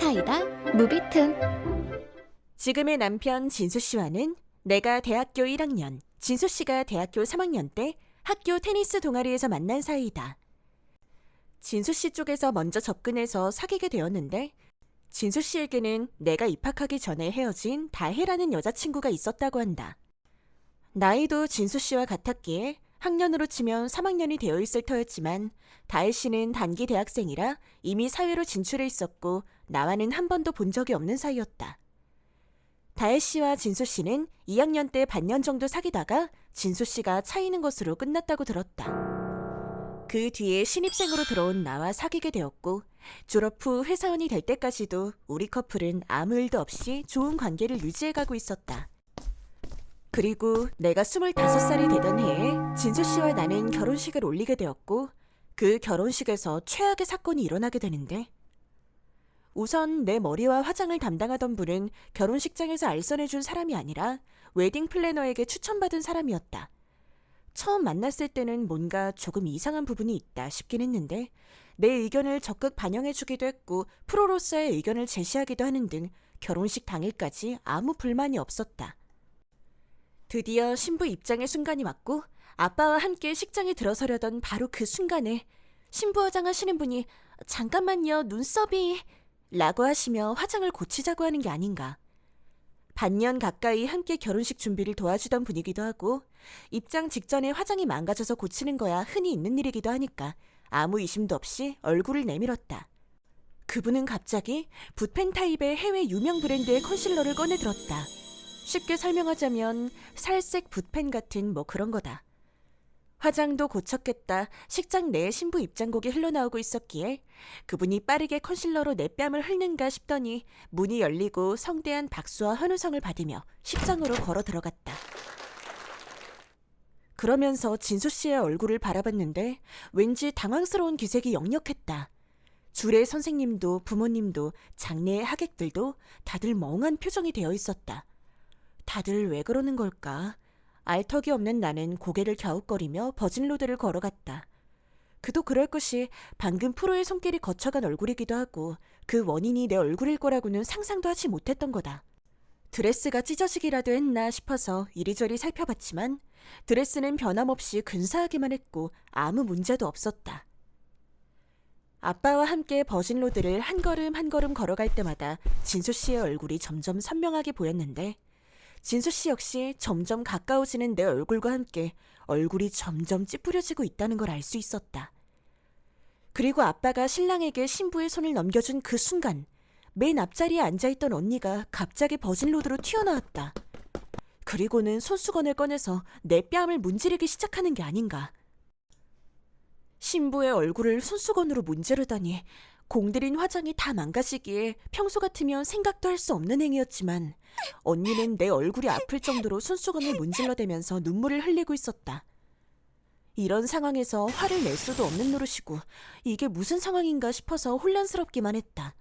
사이다 무비튼. 지금의 남편 진수 씨와는 내가 대학교 1학년, 진수 씨가 대학교 3학년 때 학교 테니스 동아리에서 만난 사이다. 진수 씨 쪽에서 먼저 접근해서 사귀게 되었는데 진수 씨에게는 내가 입학하기 전에 헤어진 다혜라는 여자친구가 있었다고 한다. 나이도 진수 씨와 같았기에 학년으로 치면 3학년이 되어 있을 터였지만 다혜 씨는 단기 대학생이라 이미 사회로 진출해 있었고 나와는 한 번도 본 적이 없는 사이였다. 다혜 씨와 진수 씨는 2학년 때 반년 정도 사귀다가 진수 씨가 차이는 것으로 끝났다고 들었다. 그 뒤에 신입생으로 들어온 나와 사귀게 되었고 졸업 후 회사원이 될 때까지도 우리 커플은 아무 일도 없이 좋은 관계를 유지해가고 있었다. 그리고 내가 25살이 되던 해에 진수 씨와 나는 결혼식을 올리게 되었고 그 결혼식에서 최악의 사건이 일어나게 되는데 우선 내 머리와 화장을 담당하던 분은 결혼식장에서 알선해준 사람이 아니라 웨딩 플래너에게 추천받은 사람이었다. 처음 만났을 때는 뭔가 조금 이상한 부분이 있다 싶긴 했는데 내 의견을 적극 반영해주기도 했고 프로로서의 의견을 제시하기도 하는 등 결혼식 당일까지 아무 불만이 없었다. 드디어 신부 입장의 순간이 왔고 아빠와 함께 식장에 들어서려던 바로 그 순간에 신부 화장하시는 분이 잠깐만요 눈썹이 라고 하시며 화장을 고치자고 하는 게 아닌가. 반년 가까이 함께 결혼식 준비를 도와주던 분이기도 하고 입장 직전에 화장이 망가져서 고치는 거야 흔히 있는 일이기도 하니까 아무 의심도 없이 얼굴을 내밀었다. 그분은 갑자기 붓펜 타입의 해외 유명 브랜드의 컨실러를 꺼내들었다. 쉽게 설명하자면 살색 붓펜 같은 뭐 그런 거다. 화장도 고쳤겠다 식장 내에 신부 입장곡이 흘러나오고 있었기에 그분이 빠르게 컨실러로 내 뺨을 훑는가 싶더니 문이 열리고 성대한 박수와 환호성을 받으며 식장으로 걸어 들어갔다. 그러면서 진수 씨의 얼굴을 바라봤는데 왠지 당황스러운 기색이 역력했다. 주례 선생님도 부모님도 장례의 하객들도 다들 멍한 표정이 되어 있었다. 다들 왜 그러는 걸까? 알턱이 없는 나는 고개를 갸웃거리며 버진로드를 걸어갔다. 그도 그럴 것이 방금 프로의 손길이 거쳐간 얼굴이기도 하고 그 원인이 내 얼굴일 거라고는 상상도 하지 못했던 거다. 드레스가 찢어지기라도 했나 싶어서 이리저리 살펴봤지만 드레스는 변함없이 근사하기만 했고 아무 문제도 없었다. 아빠와 함께 버진로드를 한 걸음 한 걸음 걸어갈 때마다 진수 씨의 얼굴이 점점 선명하게 보였는데 진수 씨 역시 점점 가까워지는 내 얼굴과 함께 얼굴이 점점 찌푸려지고 있다는 걸 알 수 있었다. 그리고 아빠가 신랑에게 신부의 손을 넘겨준 그 순간 맨 앞자리에 앉아있던 언니가 갑자기 버진로드로 튀어나왔다. 그리고는 손수건을 꺼내서 내 뺨을 문지르기 시작하는 게 아닌가. 신부의 얼굴을 손수건으로 문지르다니 공들인 화장이 다 망가지기에 평소 같으면 생각도 할 수 없는 행위였지만 언니는 내 얼굴이 아플 정도로 손수건을 문질러대면서 눈물을 흘리고 있었다. 이런 상황에서 화를 낼 수도 없는 노릇이고 이게 무슨 상황인가 싶어서 혼란스럽기만 했다.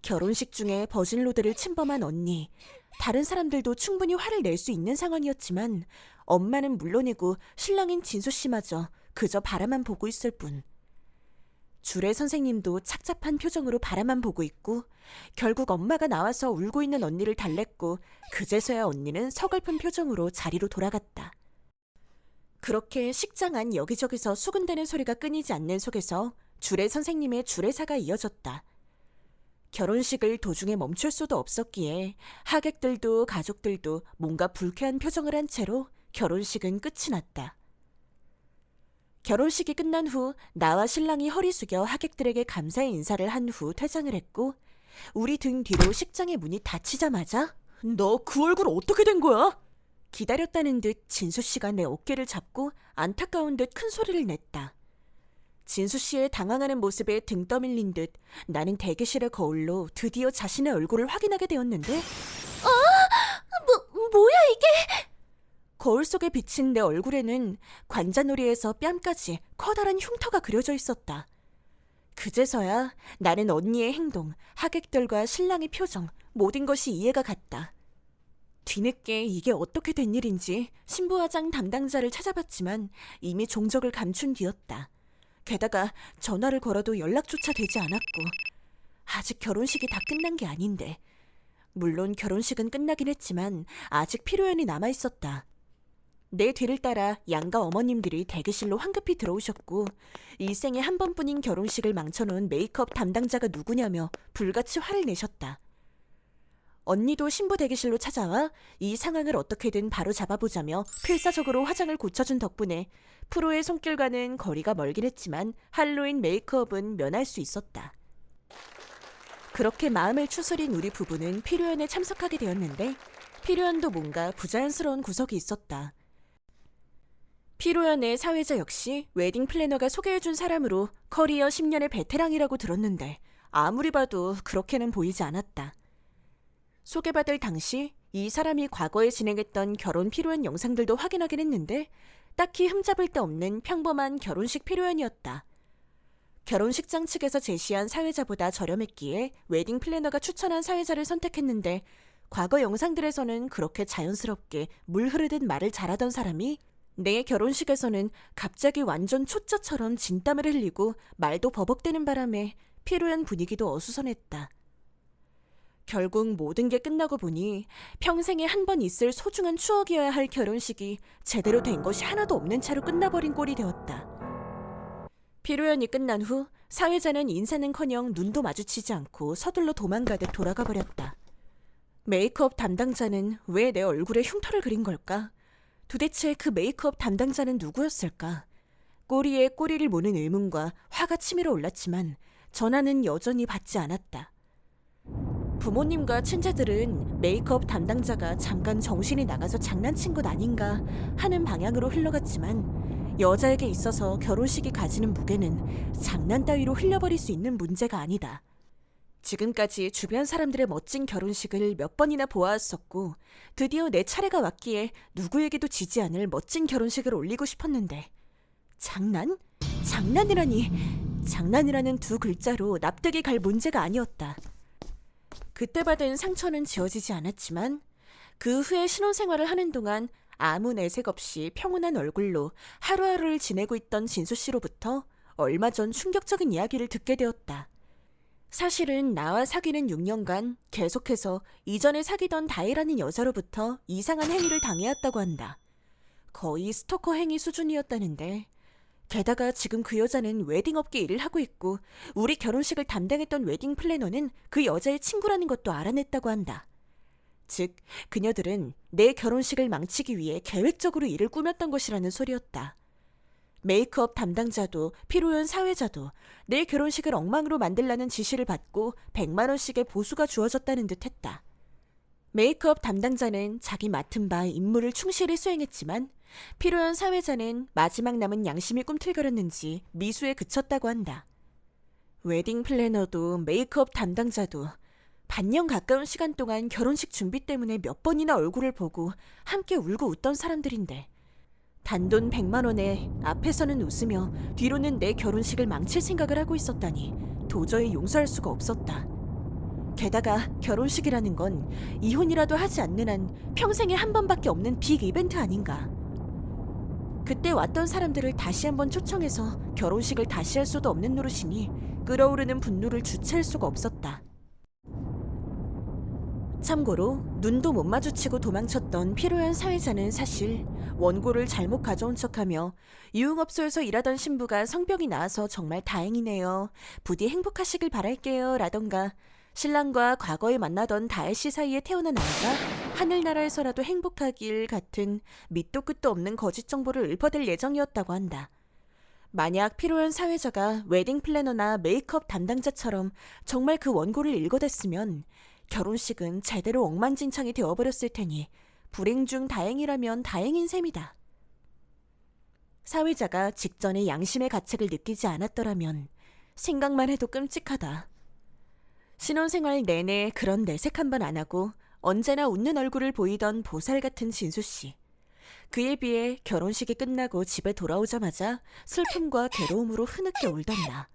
결혼식 중에 버진로드를 침범한 언니, 다른 사람들도 충분히 화를 낼 수 있는 상황이었지만 엄마는 물론이고 신랑인 진수 씨마저 그저 바라만 보고 있을 뿐. 주례 선생님도 착잡한 표정으로 바라만 보고 있고 결국 엄마가 나와서 울고 있는 언니를 달랬고 그제서야 언니는 서글픈 표정으로 자리로 돌아갔다. 그렇게 식장 안 여기저기서 수군대는 소리가 끊이지 않는 속에서 주례 선생님의 주례사가 이어졌다. 결혼식을 도중에 멈출 수도 없었기에 하객들도 가족들도 뭔가 불쾌한 표정을 한 채로 결혼식은 끝이 났다. 결혼식이 끝난 후 나와 신랑이 허리 숙여 하객들에게 감사의 인사를 한 후 퇴장을 했고 우리 등 뒤로 식장의 문이 닫히자마자 너 그 얼굴 어떻게 된 거야? 기다렸다는 듯 진수 씨가 내 어깨를 잡고 안타까운 듯 큰 소리를 냈다. 진수 씨의 당황하는 모습에 등 떠밀린 듯 나는 대기실의 거울로 드디어 자신의 얼굴을 확인하게 되었는데 뭐야 이게? 거울 속에 비친 내 얼굴에는 관자놀이에서 뺨까지 커다란 흉터가 그려져 있었다. 그제서야 나는 언니의 행동, 하객들과 신랑의 표정, 모든 것이 이해가 갔다. 뒤늦게 이게 어떻게 된 일인지 신부화장 담당자를 찾아봤지만 이미 종적을 감춘 뒤였다. 게다가 전화를 걸어도 연락조차 되지 않았고 아직 결혼식이 다 끝난 게 아닌데. 물론 결혼식은 끝나긴 했지만 아직 피로연이 남아있었다. 내 뒤를 따라 양가 어머님들이 대기실로 황급히 들어오셨고 일생에 한 번뿐인 결혼식을 망쳐놓은 메이크업 담당자가 누구냐며 불같이 화를 내셨다. 언니도 신부 대기실로 찾아와 이 상황을 어떻게든 바로 잡아보자며 필사적으로 화장을 고쳐준 덕분에 프로의 손길과는 거리가 멀긴 했지만 할로윈 메이크업은 면할 수 있었다. 그렇게 마음을 추스린 우리 부부는 피로연에 참석하게 되었는데 피로연도 뭔가 부자연스러운 구석이 있었다. 피로연의 사회자 역시 웨딩 플래너가 소개해준 사람으로 커리어 10년의 베테랑이라고 들었는데 아무리 봐도 그렇게는 보이지 않았다. 소개받을 당시 이 사람이 과거에 진행했던 결혼 피로연 영상들도 확인하긴 했는데 딱히 흠잡을 데 없는 평범한 결혼식 피로연이었다. 결혼식장 측에서 제시한 사회자보다 저렴했기에 웨딩 플래너가 추천한 사회자를 선택했는데 과거 영상들에서는 그렇게 자연스럽게 물 흐르듯 말을 잘하던 사람이 내 결혼식에서는 갑자기 완전 초짜처럼 진땀을 흘리고 말도 버벅대는 바람에 피로연 분위기도 어수선했다. 결국 모든 게 끝나고 보니 평생에 한 번 있을 소중한 추억이어야 할 결혼식이 제대로 된 것이 하나도 없는 채로 끝나버린 꼴이 되었다. 피로연이 끝난 후 사회자는 인사는커녕 눈도 마주치지 않고 서둘러 도망가듯 돌아가 버렸다. 메이크업 담당자는 왜 내 얼굴에 흉터를 그린 걸까? 도대체 그 메이크업 담당자는 누구였을까? 꼬리에 꼬리를 무는 의문과 화가 치밀어 올랐지만 전화는 여전히 받지 않았다. 부모님과 친자들은 메이크업 담당자가 잠깐 정신이 나가서 장난친 것 아닌가 하는 방향으로 흘러갔지만 여자에게 있어서 결혼식이 가지는 무게는 장난 따위로 흘려버릴 수 있는 문제가 아니다. 지금까지 주변 사람들의 멋진 결혼식을 몇 번이나 보아왔었고 드디어 내 차례가 왔기에 누구에게도 지지 않을 멋진 결혼식을 올리고 싶었는데 장난? 장난이라니. 장난이라는 두 글자로 납득이 갈 문제가 아니었다. 그때 받은 상처는 지워지지 않았지만 그 후에 신혼생활을 하는 동안 아무 내색 없이 평온한 얼굴로 하루하루를 지내고 있던 진수 씨로부터 얼마 전 충격적인 이야기를 듣게 되었다. 사실은 나와 사귀는 6년간 계속해서 이전에 사귀던 다혜라는 여자로부터 이상한 행위를 당해왔다고 한다. 거의 스토커 행위 수준이었다는데 게다가 지금 그 여자는 웨딩업계 일을 하고 있고 우리 결혼식을 담당했던 웨딩 플래너는 그 여자의 친구라는 것도 알아냈다고 한다. 즉, 그녀들은 내 결혼식을 망치기 위해 계획적으로 일을 꾸몄던 것이라는 소리였다. 메이크업 담당자도 피로연 사회자도 내 결혼식을 엉망으로 만들라는 지시를 받고 100만 원씩의 보수가 주어졌다는 듯 했다. 메이크업 담당자는 자기 맡은 바 임무를 충실히 수행했지만 피로연 사회자는 마지막 남은 양심이 꿈틀거렸는지 미수에 그쳤다고 한다. 웨딩 플래너도 메이크업 담당자도 반년 가까운 시간 동안 결혼식 준비 때문에 몇 번이나 얼굴을 보고 함께 울고 웃던 사람들인데 단돈 100만 원에 앞에서는 웃으며 뒤로는 내 결혼식을 망칠 생각을 하고 있었다니 도저히 용서할 수가 없었다. 게다가 결혼식이라는 건 이혼이라도 하지 않는 한 평생에 한 번밖에 없는 빅 이벤트 아닌가. 그때 왔던 사람들을 다시 한번 초청해서 결혼식을 다시 할 수도 없는 노릇이니 끓어오르는 분노를 주체할 수가 없었다. 참고로 눈도 못 마주치고 도망쳤던 피로연 사회자는 사실 원고를 잘못 가져온 척하며 유흥업소에서 일하던 신부가 성병이 나아서 정말 다행이네요. 부디 행복하시길 바랄게요 라던가 신랑과 과거에 만나던 다혜 씨 사이에 태어난 아이가 하늘나라에서라도 행복하길 같은 밑도 끝도 없는 거짓 정보를 읊어댈 예정이었다고 한다. 만약 피로연 사회자가 웨딩 플래너나 메이크업 담당자처럼 정말 그 원고를 읽어댔으면 결혼식은 제대로 엉망진창이 되어버렸을 테니 불행 중 다행이라면 다행인 셈이다. 사회자가 직전에 양심의 가책을 느끼지 않았더라면 생각만 해도 끔찍하다. 신혼생활 내내 그런 내색 한 번 안 하고 언제나 웃는 얼굴을 보이던 보살 같은 진수 씨. 그에 비해 결혼식이 끝나고 집에 돌아오자마자 슬픔과 괴로움으로 흐느껴 울던 나.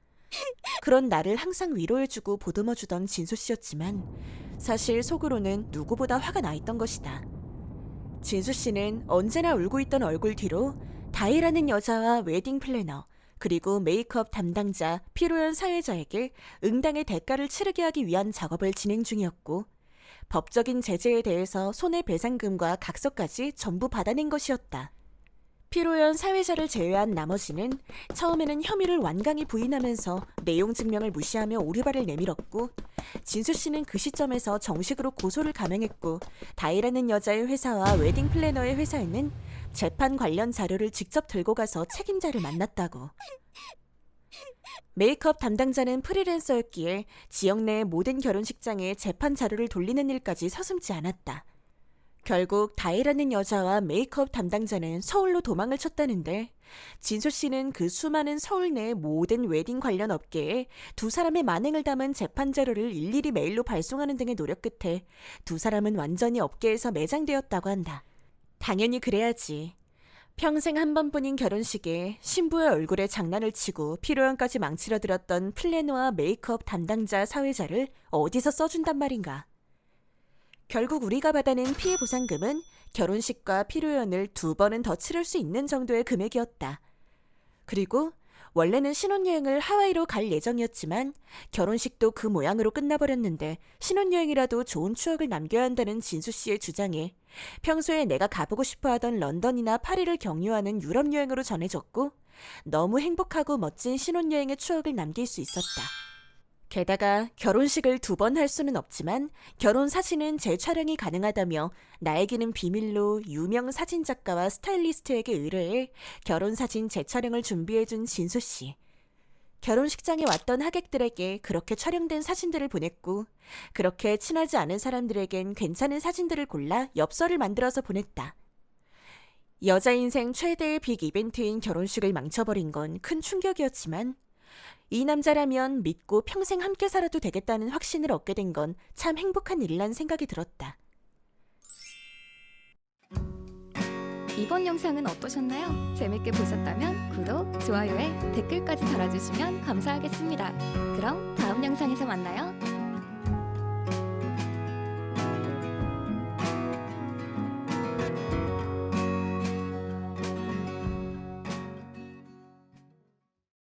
그런 나를 항상 위로해주고 보듬어주던 진수 씨였지만 사실 속으로는 누구보다 화가 나 있던 것이다. 진수 씨는 언제나 울고 있던 얼굴 뒤로 다혜라는 여자와 웨딩 플래너 그리고 메이크업 담당자 피로연 사회자에게 응당의 대가를 치르게 하기 위한 작업을 진행 중이었고 법적인 제재에 대해서 손해배상금과 각서까지 전부 받아낸 것이었다. 피로연 사회자를 제외한 나머지는 처음에는 혐의를 완강히 부인하면서 내용 증명을 무시하며 오류발을 내밀었고 진수 씨는 그 시점에서 정식으로 고소를 감행했고 다이라는 여자의 회사와 웨딩 플래너의 회사에는 재판 관련 자료를 직접 들고 가서 책임자를 만났다고. 메이크업 담당자는 프리랜서였기에 지역 내의 모든 결혼식장에 재판 자료를 돌리는 일까지 서슴지 않았다. 결국 다혜라는 여자와 메이크업 담당자는 서울로 도망을 쳤다는데 진수 씨는 그 수많은 서울 내 모든 웨딩 관련 업계에 두 사람의 만행을 담은 재판 자료를 일일이 메일로 발송하는 등의 노력 끝에 두 사람은 완전히 업계에서 매장되었다고 한다. 당연히 그래야지. 평생 한 번뿐인 결혼식에 신부의 얼굴에 장난을 치고 피로연까지 망치려들었던 플래너와 메이크업 담당자 사회자를 어디서 써준단 말인가. 결국 우리가 받아낸 피해 보상금은 결혼식과 피로연을 2번은 더 치를 수 있는 정도의 금액이었다. 그리고 원래는 신혼여행을 하와이로 갈 예정이었지만 결혼식도 그 모양으로 끝나버렸는데 신혼여행이라도 좋은 추억을 남겨야 한다는 진수 씨의 주장에 평소에 내가 가보고 싶어 하던 런던이나 파리를 경유하는 유럽 여행으로 전해졌고 너무 행복하고 멋진 신혼여행의 추억을 남길 수 있었다. 게다가 결혼식을 2번 할 수는 없지만 결혼 사진은 재촬영이 가능하다며 나에게는 비밀로 유명 사진작가와 스타일리스트에게 의뢰해 결혼 사진 재촬영을 준비해준 진수 씨. 결혼식장에 왔던 하객들에게 그렇게 촬영된 사진들을 보냈고 그렇게 친하지 않은 사람들에겐 괜찮은 사진들을 골라 엽서를 만들어서 보냈다. 여자 인생 최대의 빅 이벤트인 결혼식을 망쳐버린 건 큰 충격이었지만 이 남자라면 믿고 평생 함께 살아도 되겠다는 확신을 얻게 된 건 참 행복한 일이란 생각이 들었다. 이번 영상은 어떠셨나요? 재밌게 보셨다면 구독, 좋아요에 댓글까지 달아주시면 감사하겠습니다. 그럼 다음 영상에서 만나요.